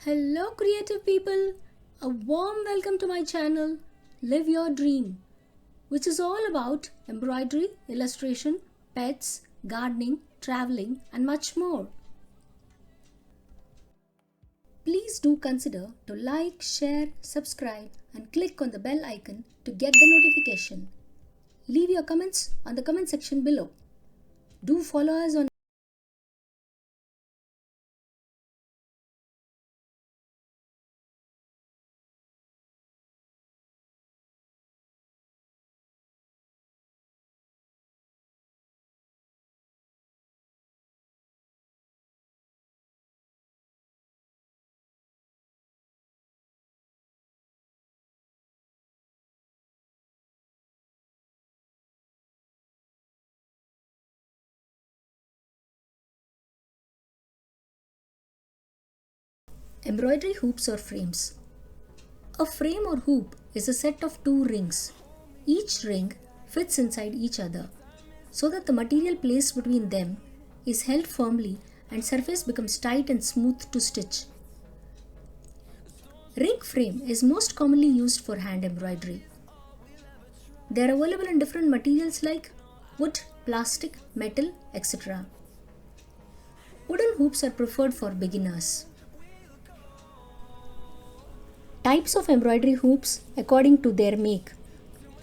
Hello creative people, a warm welcome to my channel Live Your Dream, which is all about embroidery, illustration, pets, gardening, traveling and much more. Please do consider to like, share, subscribe and click on the bell icon to get the notification. Leave your comments on the comment section below. Do follow us on embroidery hoops or frames. A frame or hoop is a set of two rings. Each ring fits inside each other so that the material placed between them is held firmly and surface becomes tight and smooth to stitch. Ring frame is most commonly used for hand embroidery. They are available in different materials like wood, plastic, metal, etc. Wooden hoops are preferred for beginners. Types of embroidery hoops according to their make.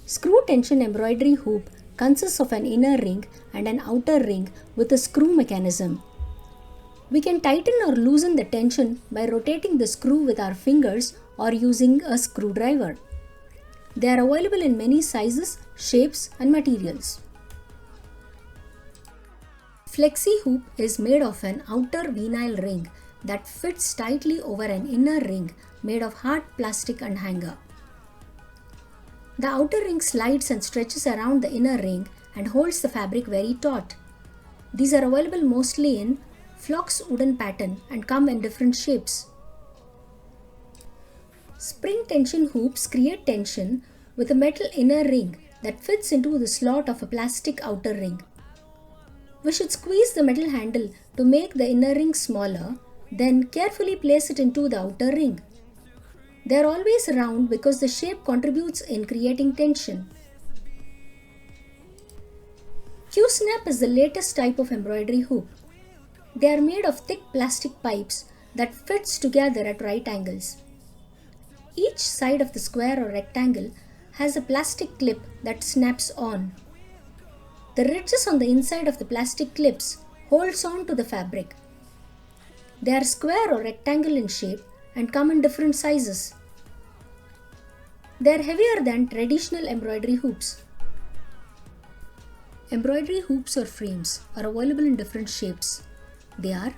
Screw tension embroidery hoop consists of an inner ring and an outer ring with a screw mechanism. We can tighten or loosen the tension by rotating the screw with our fingers or using a screwdriver. They are available in many sizes, shapes and materials. Flexi hoop is made of an outer vinyl ring that fits tightly over an inner ring made of hard plastic and hanger. The outer ring slides and stretches around the inner ring and holds the fabric very taut. These are available mostly in flocks wooden pattern and come in different shapes. Spring tension hoops create tension with a metal inner ring that fits into the slot of a plastic outer ring. We should squeeze the metal handle to make the inner ring smaller, then carefully place it into the outer ring. They are always round because the shape contributes in creating tension. Q-snap is the latest type of embroidery hoop. They are made of thick plastic pipes that fits together at right angles. Each side of the square or rectangle has a plastic clip that snaps on. The ridges on the inside of the plastic clips holds on to the fabric. They are square or rectangle in shape and come in different sizes. They are heavier than traditional embroidery hoops. Embroidery hoops or frames are available in different shapes. They are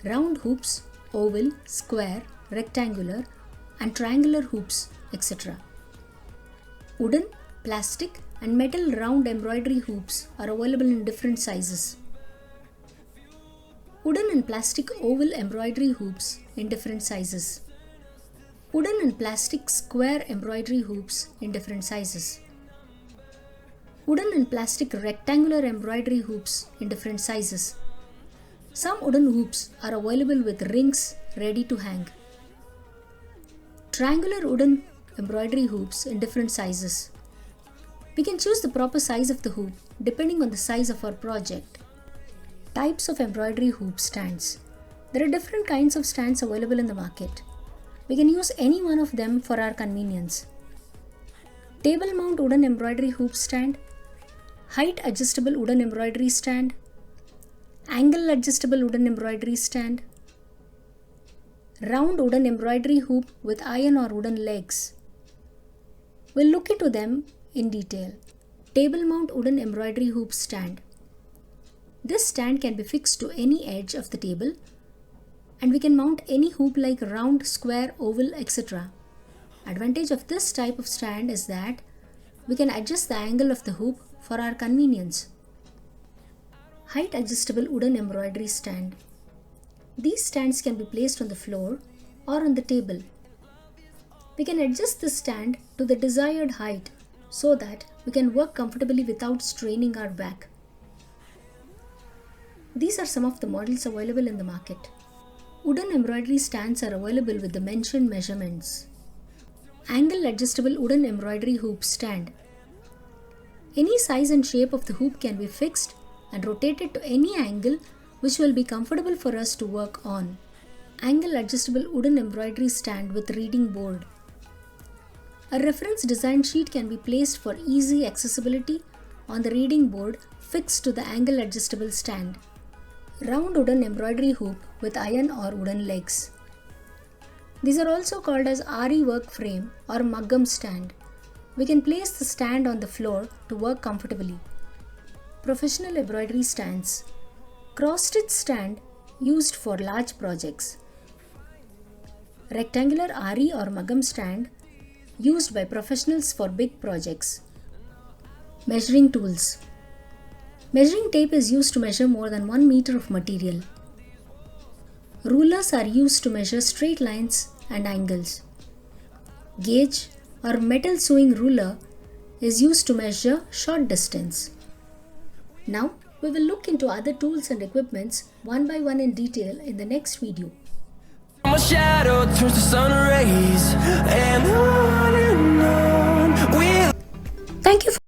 round hoops, oval, square, rectangular and triangular hoops, etc. Wooden, plastic and metal round embroidery hoops are available in different sizes. Wooden and plastic oval embroidery hoops in different sizes. Wooden and plastic square embroidery hoops in different sizes. Wooden and plastic rectangular embroidery hoops in different sizes. Some wooden hoops are available with rings ready to hang. Triangular wooden embroidery hoops in different sizes. We can choose the proper size of the hoop depending on the size of our project. Types of embroidery hoop stands. There are different kinds of stands available in the market. We can use any one of them for our convenience. Table mount wooden embroidery hoop stand, height adjustable wooden embroidery stand, angle adjustable wooden embroidery stand, round wooden embroidery hoop with iron or wooden legs. We'll look into them in detail. Table mount wooden embroidery hoop stand. This stand can be fixed to any edge of the table and we can mount any hoop like round, square, oval, etc. Advantage of this type of stand is that we can adjust the angle of the hoop for our convenience. Height adjustable wooden embroidery stand. These stands can be placed on the floor or on the table. We can adjust the stand to the desired height so that we can work comfortably without straining our back. These are some of the models available in the market. Wooden embroidery stands are available with the mentioned measurements. Angle adjustable wooden embroidery hoop stand. Any size and shape of the hoop can be fixed and rotated to any angle which will be comfortable for us to work on. Angle adjustable wooden embroidery stand with reading board. A reference design sheet can be placed for easy accessibility on the reading board fixed to the angle adjustable stand. Round wooden embroidery hoop with iron or wooden legs. These are also called as RE work frame or muggum stand. We can place the stand on the floor to work comfortably. Professional embroidery stands. Cross-stitch stand used for large projects. Rectangular RE or muggum stand used by professionals for big projects. Measuring tools. Measuring tape is used to measure more than 1 meter of material. Rulers are used to measure straight lines and angles. Gauge or metal sewing ruler is used to measure short distance. Now we will look into other tools and equipments one by one in detail in the next video. My shadow turns to sun rays and on we'll Thank you for